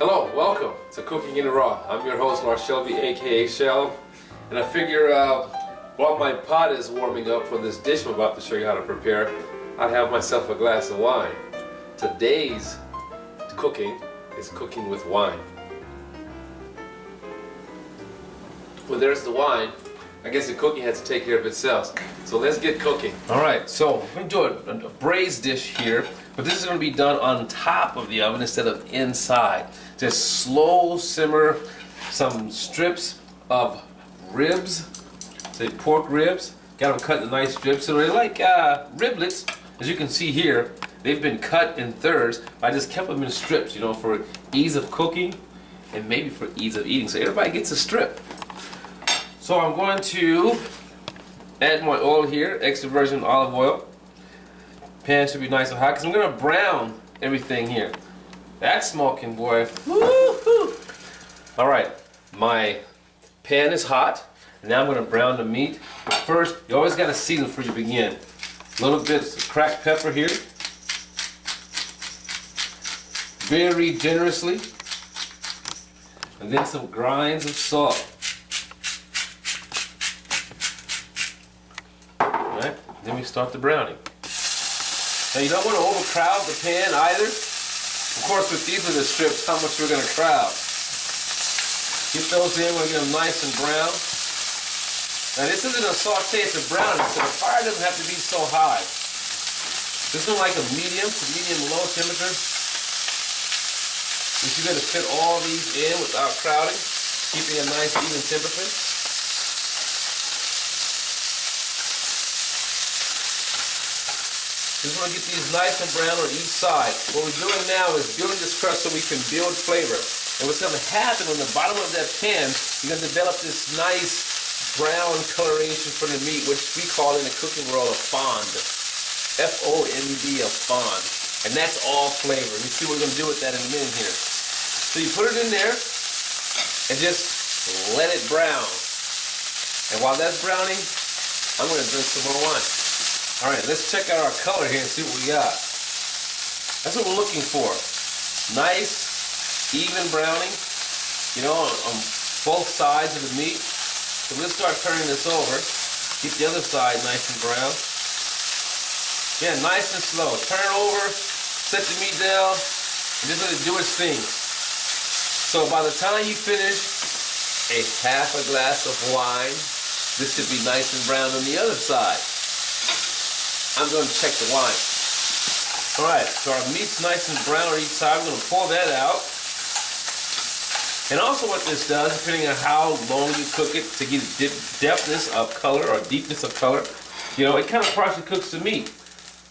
Hello, welcome to Cooking in the Raw. I'm your host, Lars Shelby, aka Shell, and I figure while my pot is warming up for this dish I'm about to show you how to prepare, I'd have myself a glass of wine. Today's cooking is cooking with wine. Well, there's the wine. I guess the cooking has to take care of itself. So let's get cooking. Alright, so we're going to do a braised dish here, but this is going to be done on top of the oven instead of inside. Just slow simmer some strips of ribs, say pork ribs. Got them cut in nice strips. So they're like riblets, as you can see here. They've been cut in thirds. I just kept them in strips, you know, for ease of cooking and maybe for ease of eating. So everybody gets a strip. So I'm going to add my oil here, extra virgin olive oil. Pan should be nice and hot because I'm going to brown everything here. That's smoking, boy. Woo-hoo. All right, my pan is hot. Now I'm going to brown the meat. But first, you always got to season before you begin. A little bit of cracked pepper here. Very generously. And then some grinds of salt. Alright, then we start the browning. Now you don't want to overcrowd the pan either. Of course, with these are the strips, how much we're going to crowd. Get those in, we're going to get them nice and brown. Now this isn't a saute, it's a browning, so the fire doesn't have to be so high. This is like a medium to medium-low temperature. You should be able to fit all these in without crowding, keeping a nice even temperature. Just want to get these nice and brown on each side. What we're doing now is building this crust so we can build flavor. And what's going to happen on the bottom of that pan, you're going to develop this nice brown coloration for the meat, which we call in the cooking world a fond. F-O-N-D, a fond. And that's all flavor. And you see what we're going to do with that in a minute here. So you put it in there and just let it brown. And while that's browning, I'm going to drink some more wine. Alright, let's check out our color here and see what we got. That's what we're looking for. Nice, even browning, you know, on both sides of the meat. So let's start turning this over. Keep the other side nice and brown. Yeah, nice and slow. Turn it over, set the meat down, and just let it do its thing. So by the time you finish a half a glass of wine, this should be nice and brown on the other side. I'm going to check the wine. Alright, so our meat's nice and brown on each side. I'm going to pull that out. And also what this does, depending on how long you cook it, to get depthness of color or deepness of color, you know, it kind of partially cooks the meat.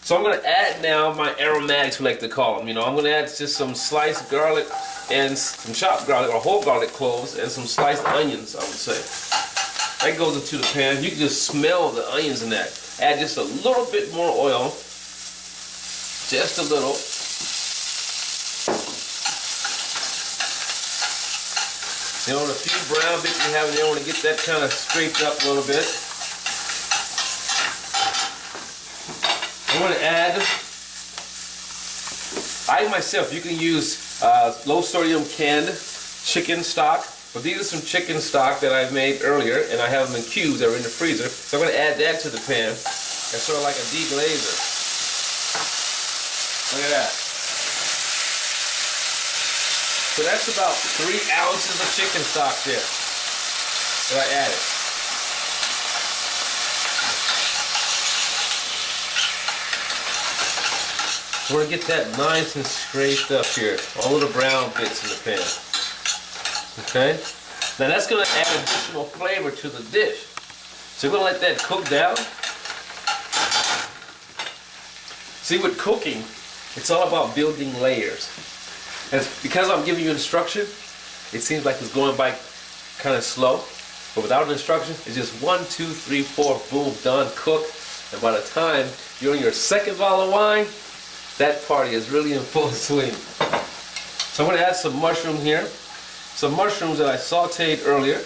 So I'm going to add now my aromatics, we like to call them. You know, I'm going to add just some sliced garlic and some chopped garlic or whole garlic cloves and some sliced onions, I would say. That goes into the pan. You can just smell the onions in that. Add just a little bit more oil, just a little. You know, the few brown bits we have in there, I want to get that kind of scraped up a little bit. I'm going to add, I myself, you can use low sodium canned chicken stock. But these are some chicken stock that I've made earlier, and I have them in cubes that are in the freezer. So I'm going to add that to the pan. That's sort of like a deglazer. Look at that. So that's about 3 ounces of chicken stock there that I added. We're going to get that nice and scraped up here. All of the brown bits in the pan. Okay, now that's going to add additional flavor to the dish. So we're going to let that cook down. See, with cooking, it's all about building layers. And because I'm giving you instruction, it seems like it's going by kind of slow. But without an instruction, it's just 1, 2, 3, 4, boom, done, cook. And by the time you're on your second bottle of wine, that party is really in full swing. So I'm going to add some mushroom here. Some mushrooms that I sauteed earlier.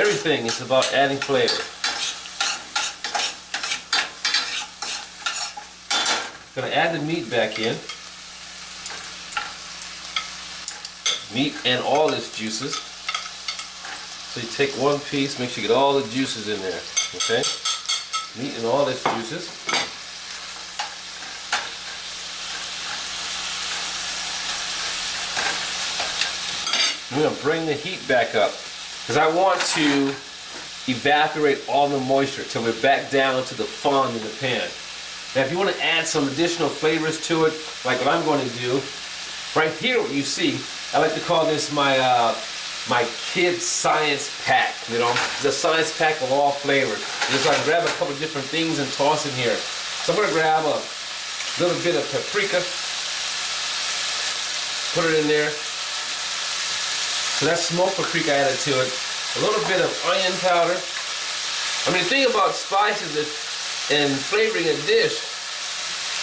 Everything is about adding flavor. Gonna add the meat back in. Meat and all its juices. So you take one piece, make sure you get all the juices in there. Okay? Meat and all its juices. I'm gonna bring the heat back up because I want to evaporate all the moisture till we're back down to the fond in the pan. Now if you want to add some additional flavors to it, like what I'm going to do, right here what you see, I like to call this my my kid science pack. You know, the science pack of all flavors. Just like grab a couple different things and toss in here. So I'm going to grab a little bit of paprika, put it in there. So that's smoked paprika added to it. A little bit of onion powder. I mean, the thing about spices and flavoring a dish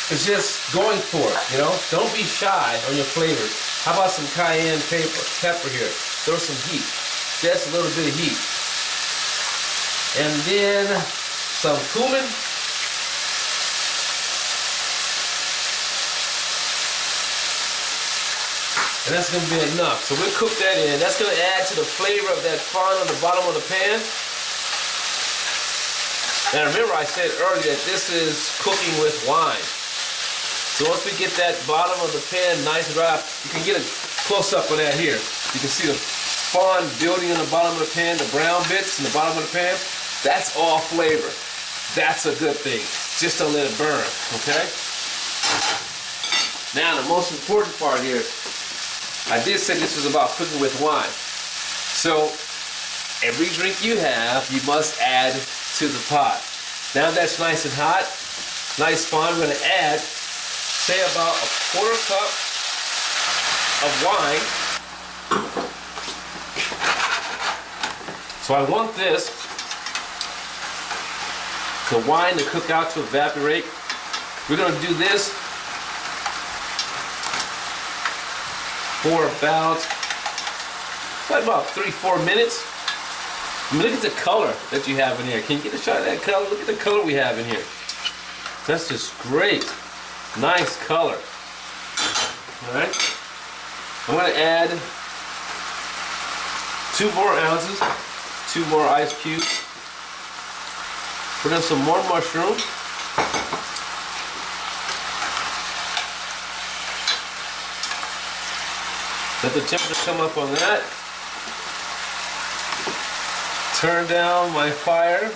is just going for it, you know? Don't be shy on your flavors. How about some cayenne pepper here? Throw some heat. Just a little bit of heat. And then some cumin. And that's going to be enough. So we'll cook that in. That's going to add to the flavor of that fond on the bottom of the pan. Now remember I said earlier that this is cooking with wine. So once we get that bottom of the pan nice and dry, you can get a close-up on that here. You can see the fond building in the bottom of the pan, the brown bits in the bottom of the pan. That's all flavor. That's a good thing. Just don't let it burn, okay? Now the most important part here, I did say this was about cooking with wine. So every drink you have, you must add to the pot. Now that's nice and hot, nice fond, we're going to add, say about a quarter cup of wine. So I want this, the wine to cook out to evaporate. We're going to do this for about 3-4 minutes. I mean, look at the color that you have in here. Can you get a shot of that color? Look at the color we have in here. That's just great. Nice color. Alright. I'm going to add 2 more ounces, 2 more ice cubes. Put in some more mushroom. Let the temperature come up on that. Turn down my fire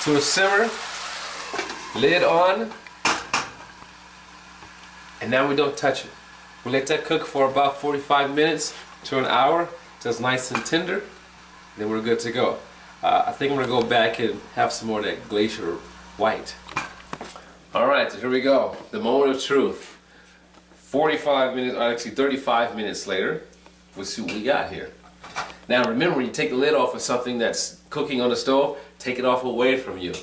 to a simmer. Lid on. And now we don't touch it. We let that cook for about 45 minutes to an hour. So it's nice and tender. Then we're good to go. I think I'm going to go back and have some more of that glacier white. Alright, so here we go. The moment of truth. 45 minutes, or actually 35 minutes later, we'll see what we got here. Now remember, when you take the lid off of something that's cooking on the stove, take it off away from you.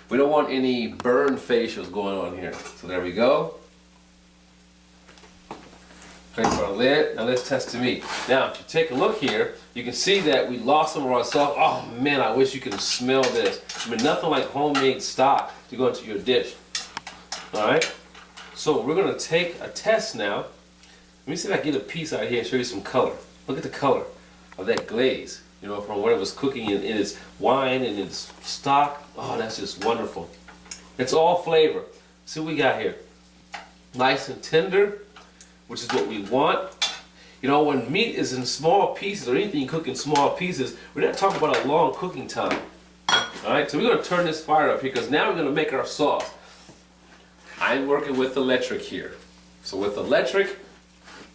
We don't want any burn facials going on here. So there we go. Place our lid. Now let's test the meat. Now if you take a look here, you can see that we lost some of our sauce. Oh man, I wish you could smell this. I mean, nothing like homemade stock to go into your dish. Alright? So we're going to take a test now. Let me see if I can get a piece out here and show you some color. Look at the color of that glaze, you know, from where it was cooking in its wine and its stock. Oh, that's just wonderful. It's all flavor. See what we got here. Nice and tender, which is what we want. You know, when meat is in small pieces, or anything you cook in small pieces, we're not talking about a long cooking time. Alright, so we're going to turn this fire up here because now we're going to make our sauce. I'm working with electric here. So with electric,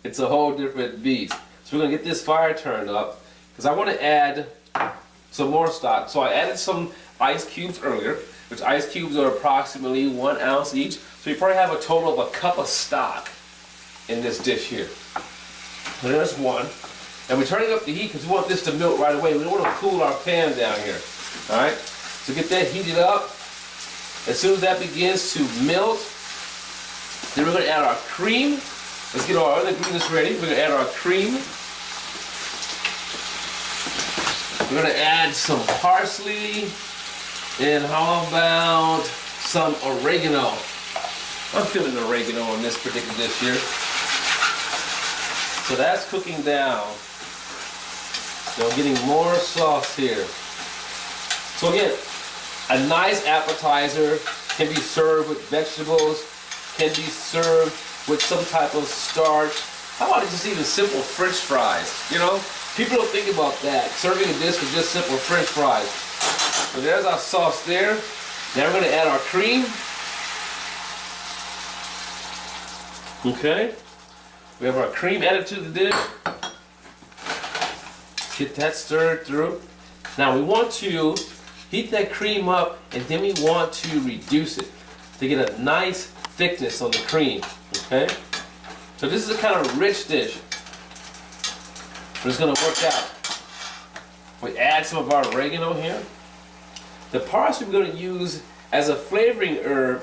it's a whole different beast. So we're going to get this fire turned up because I want to add some more stock. So I added some ice cubes earlier, which ice cubes are approximately 1 ounce each. So you probably have a total of a cup of stock in this dish here. So there's one. And we're turning up the heat because we want this to melt right away. We don't want to cool our pan down here. Alright? So get that heated up. As soon as that begins to melt, then we're going to add our cream. Let's get our other ingredients ready. We're going to add our cream. We're going to add some parsley. And how about some oregano? I'm feeling oregano on this particular dish here. So that's cooking down. Now I'm getting more sauce here. So again, a nice appetizer can be served with vegetables, can be served with some type of starch. How about just even simple French fries? You know, people don't think about that. Serving a dish with just simple French fries. So there's our sauce there. Now we're going to add our cream. Okay. We have our cream added to the dish. Get that stirred through. Now we want to heat that cream up, and then we want to reduce it to get a nice thickness on the cream. Okay. So this is a kind of rich dish, but it's going to work out. We add some of our oregano here. The parsley we're going to use as a flavoring herb,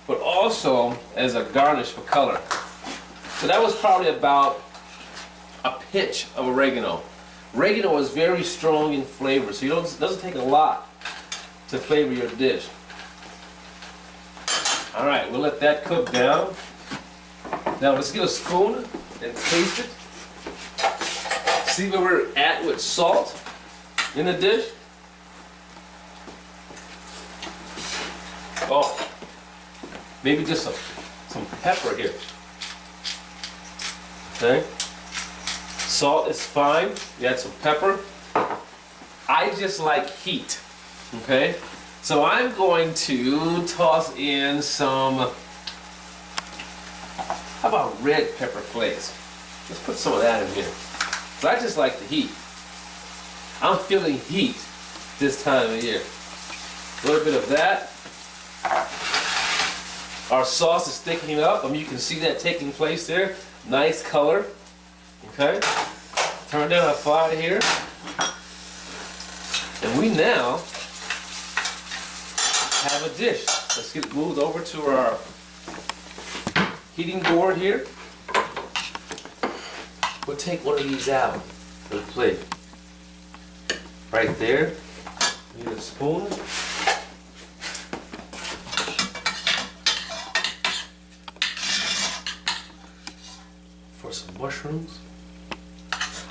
but also as a garnish for color. So that was probably about a pinch of oregano. Oregano is very strong in flavor, so it doesn't take a lot to flavor your dish. All right, we'll let that cook down. Now let's get a spoon and taste it. See where we're at with salt in the dish. Oh, maybe just some pepper here. Okay. Salt is fine. You add some pepper. I just like heat. Okay. So I'm going to toss in some. How about red pepper flakes? Let's put some of that in here. So I just like the heat. I'm feeling heat this time of year. A little bit of that. Our sauce is thickening up. You can see that taking place there. Nice color. Okay. Turn down our fire here. And we now have a dish. Let's get it moved over to our heating board here. We'll take one of these out for the plate. Right there. Need a spoon. For some mushrooms.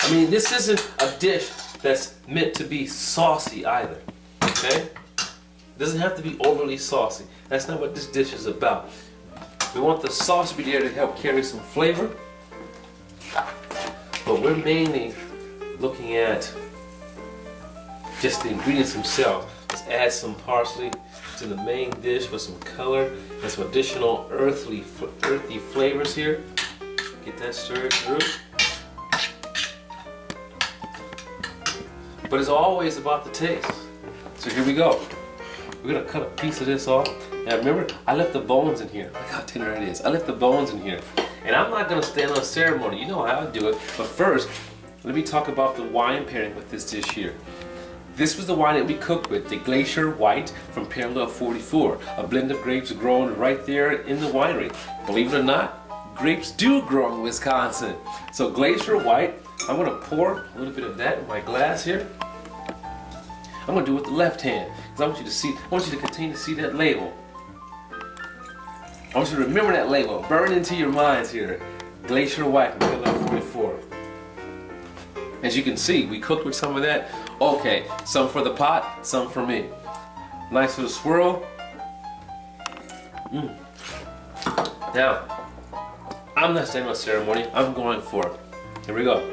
I mean, this isn't a dish that's meant to be saucy either. Okay? It doesn't have to be overly saucy. That's not what this dish is about. We want the sauce to be there to help carry some flavor. But we're mainly looking at just the ingredients themselves. Let's add some parsley to the main dish for some color and some additional earthy flavors here. Get that stirred through. But it's always about the taste. So here we go. We're gonna cut a piece of this off. Now remember, I left the bones in here. Look how tender it is. I left the bones in here. And I'm not gonna stand on ceremony. You know how I do it. But first, let me talk about the wine pairing with this dish here. This was the wine that we cooked with, the Glacier White from Parallel 44, a blend of grapes grown right there in the winery. Believe it or not, grapes do grow in Wisconsin. So Glacier White, I'm gonna pour a little bit of that in my glass here. I'm gonna do it with the left hand, because I want you to continue to see that label. I want you to remember that label, burn into your minds here. Glacier White from Parallel 44. As you can see, we cooked with some of that. Okay, some for the pot, some for me. Nice little swirl. Now, I'm not standing on ceremony, I'm going for it. Here we go.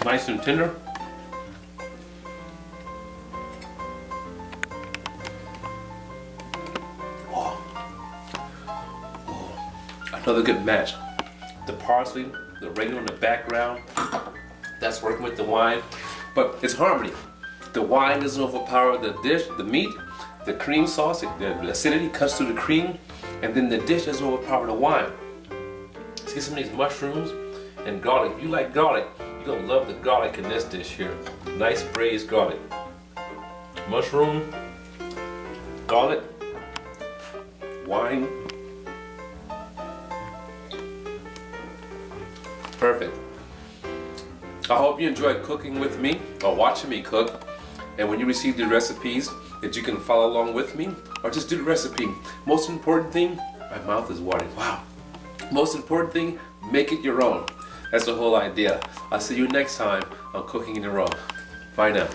Nice and tender. Another good match. The parsley, the oregano in the background, that's working with the wine, but it's harmony. The wine doesn't overpower the dish, the meat, the cream sauce, the acidity cuts through the cream, and then the dish doesn't overpower the wine. Let's get some of these mushrooms and garlic. If you like garlic, you're gonna love the garlic in this dish here. Nice braised garlic. Mushroom, garlic, wine. Perfect. I hope you enjoyed cooking with me or watching me cook. And when you receive the recipes, that you can follow along with me, or just do the recipe. Most important thing, my mouth is watering. Wow. Most important thing, make it your own. That's the whole idea. I'll see you next time on Cooking in the Raw. Bye now.